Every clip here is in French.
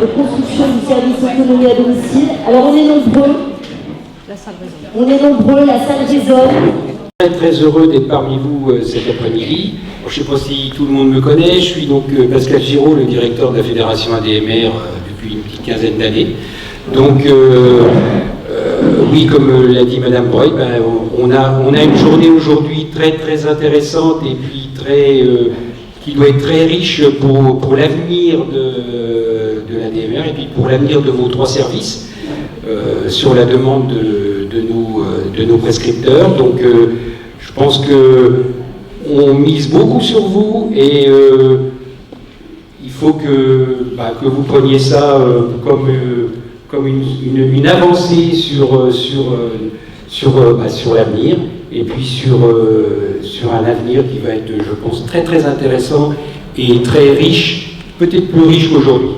de construction du service autonomie à domicile. Alors on est nombreux. On est nombreux, la salle résonne. Très heureux d'être parmi vous cet après-midi. Je ne sais pas si tout le monde me connaît, je suis donc Pascal Giraud, le directeur de la Fédération ADMR depuis une petite quinzaine d'années. Donc oui, comme l'a dit Madame Breuil, on a une journée aujourd'hui très intéressante et puis qui doit être très riche pour l'avenir de l'ADMR et puis pour l'avenir de vos trois services sur la demande de nos prescripteurs. Donc je pense qu'on mise beaucoup sur vous et il faut que vous preniez ça comme une avancée sur l'avenir et puis sur un avenir qui va être, je pense, très intéressant et très riche, peut-être plus riche qu'aujourd'hui.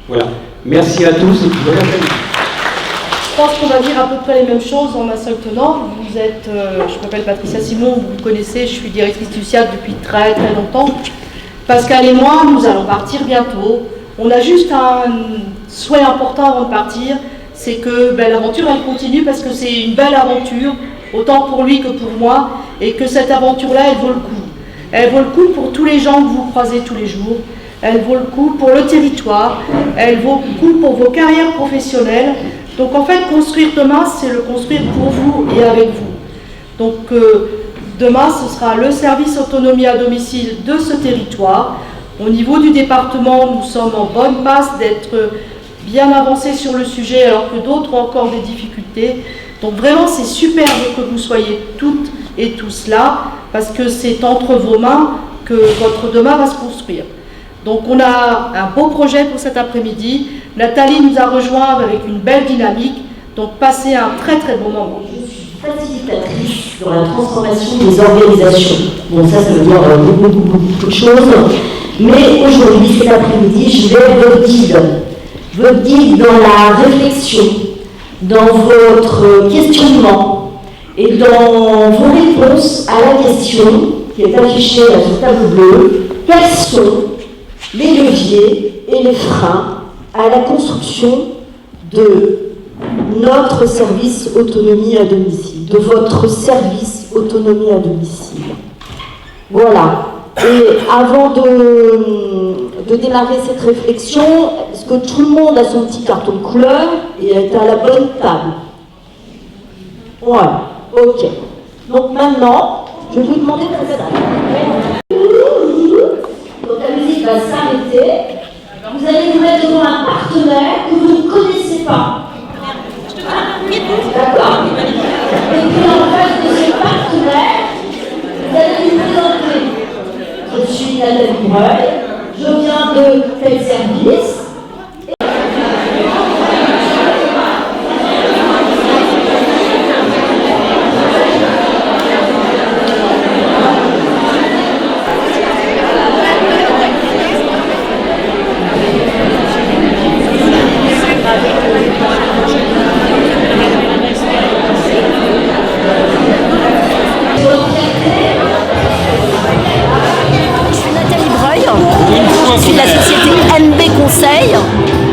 Voilà. Merci à tous et puis bon après-midi. Je pense qu'on va dire à peu près les mêmes choses en un seul tenant. Vous êtes, je m'appelle Patricia Simon, vous me connaissez, je suis directrice du SIAD depuis très longtemps. Pascal et moi, nous allons partir bientôt. On a juste un souhait important avant de partir, c'est que l'aventure elle continue parce que c'est une belle aventure, autant pour lui que pour moi, et que cette aventure-là, elle vaut le coup. Elle vaut le coup pour tous les gens que vous croisez tous les jours, elle vaut le coup pour le territoire, elle vaut le coup pour vos carrières professionnelles. Donc en fait, construire demain, c'est le construire pour vous et avec vous. Donc demain, ce sera le service autonomie à domicile de ce territoire. Au niveau du département, nous sommes en bonne passe d'être bien avancés sur le sujet alors que d'autres ont encore des difficultés. Donc vraiment, c'est super que vous soyez toutes et tous là parce que c'est entre vos mains que votre demain va se construire. Donc on a un beau projet pour cet après-midi. Nathalie nous a rejoints avec une belle dynamique, donc passez un très bon moment. Je suis facilitatrice dans la transformation des organisations. Bon, ça veut dire beaucoup de choses. Mais aujourd'hui, cet après-midi, je vais votre guide dans la réflexion, dans votre questionnement et dans vos réponses à la question qui est affichée à ce tableau bleu. Quels sont les leviers et les freins à la construction de notre service autonomie à domicile, de votre service autonomie à domicile. Voilà. Et avant de démarrer cette réflexion, est-ce que tout le monde a son petit carton de couleur et est à la bonne table? Voilà. Ok. Donc maintenant, je vais vous demander de faire donc la musique va s'arrêter. Vous allez vous mettre devant un partenaire que vous ne connaissez pas. D'accord. Et puis en face de ce partenaire, vous allez vous présenter. Je suis Nathalie Breuil, je viens de tel service.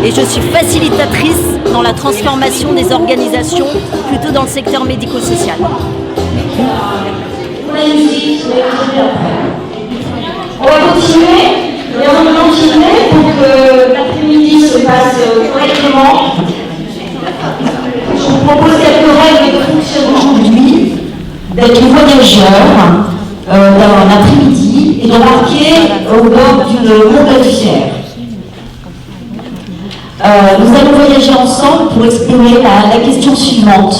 Et je suis facilitatrice dans la transformation des organisations, plutôt dans le secteur médico-social. On va continuer, et on va continuer pour que l'après-midi se passe correctement. Je vous propose quelques règles de fonctionnement aujourd'hui, d'être voyageur, d'avoir un après-midi et d'embarquer au bord d'une montgolfière. Nous allons voyager ensemble pour explorer la question suivante.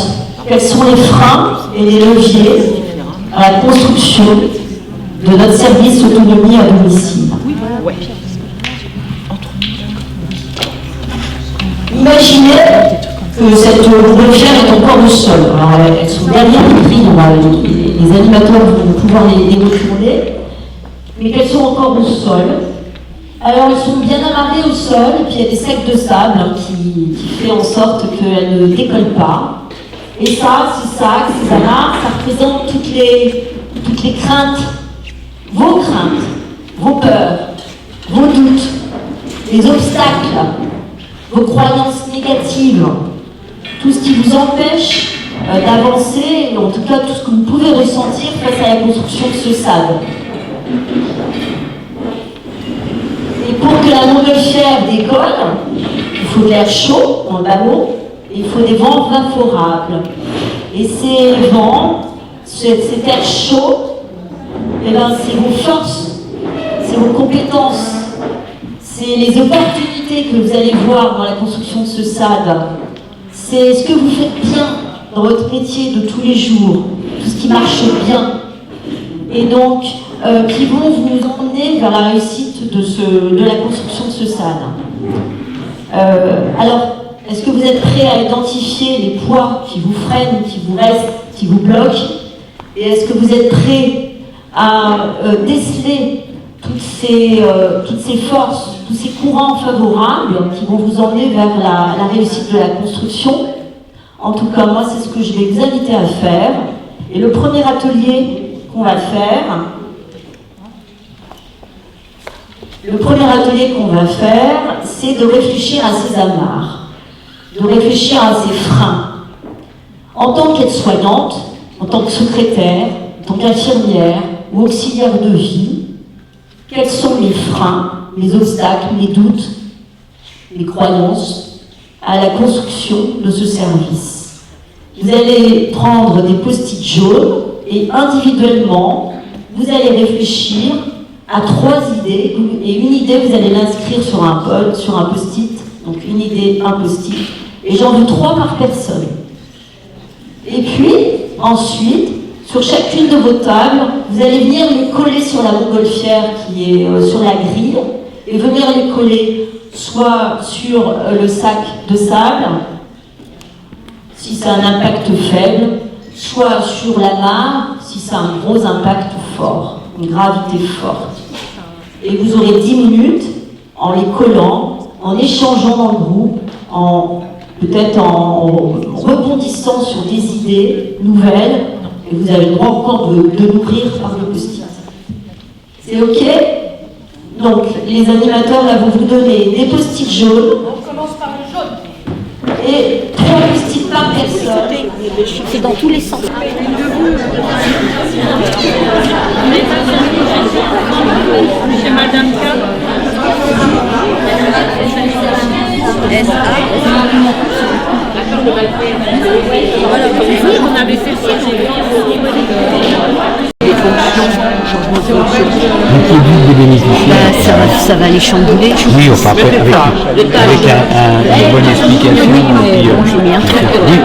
Quels sont les freins et les leviers à la construction de notre service autonomie à domicile? Imaginez que cette montgolfière est encore au sol. Alors, elles sont derrière les grilles, les animateurs vont pouvoir les retourner, mais qu'elles sont encore au sol. Alors, ils sont bien amarrés au sol, et puis il y a des sacs de sable qui fait en sorte qu'elles ne décollent pas. Et ça, ces sacs, ces amarres, ça représente toutes les craintes, vos peurs, vos doutes, les obstacles vos croyances négatives, tout ce qui vous empêche d'avancer, en tout cas tout ce que vous pouvez ressentir face à la construction de ce SAD. Et pour que la montgolfière décolle, il faut de l'air chaud dans le ballon, et il faut des vents favorables. Et ces vents, cet air chaud, eh ben, c'est vos forces, c'est vos compétences, c'est les opportunités que vous allez voir dans la construction de ce SAD. C'est ce que vous faites bien dans votre métier de tous les jours, tout ce qui marche bien. Et donc, qui vont vous emmener vers la réussite de la construction de ce SAD. Alors, est-ce que vous êtes prêts à identifier les poids qui vous freinent, qui vous restent, qui vous bloquent? Et est-ce que vous êtes prêts à déceler toutes ces forces, tous ces courants favorables qui vont vous emmener vers la réussite de la construction? En tout cas, moi, c'est ce que je vais vous inviter à faire. Et le premier atelier qu'on va faire, c'est de réfléchir à ces amarres, de réfléchir à ces freins. En tant qu'aide-soignante, en tant que secrétaire, en tant qu'infirmière ou auxiliaire de vie, quels sont les freins, les obstacles, les doutes, les croyances à la construction de ce service? Vous allez prendre des post-it jaunes et individuellement, vous allez réfléchir à 3 idées, et une idée, vous allez l'inscrire sur un post-it, donc une idée, un post-it, et j'en veux 3 par personne. Et puis, ensuite, sur chacune de vos tables, vous allez venir les coller sur la montgolfière qui est sur la grille, et venir les coller soit sur le sac de sable, si c'est un impact faible, soit sur la mare, si c'est un gros impact fort, une gravité forte. Et vous aurez 10 minutes en les collant, en échangeant dans le groupe, peut-être en rebondissant sur des idées nouvelles, et vous avez le droit encore de nourrir par le post-it. C'est OK? Donc, les animateurs là, vont vous donner des post-it jaunes. On commence par le jaune. Et 3 post-it par personne. C'est dans tous les sens. C'est Madame K. Voilà, on avait fait ça. L'équilibre des bénéficiaires. Ça va les chambouler. Oui, enfin, avec une bonne explication. J'ai mis un truc. Oui,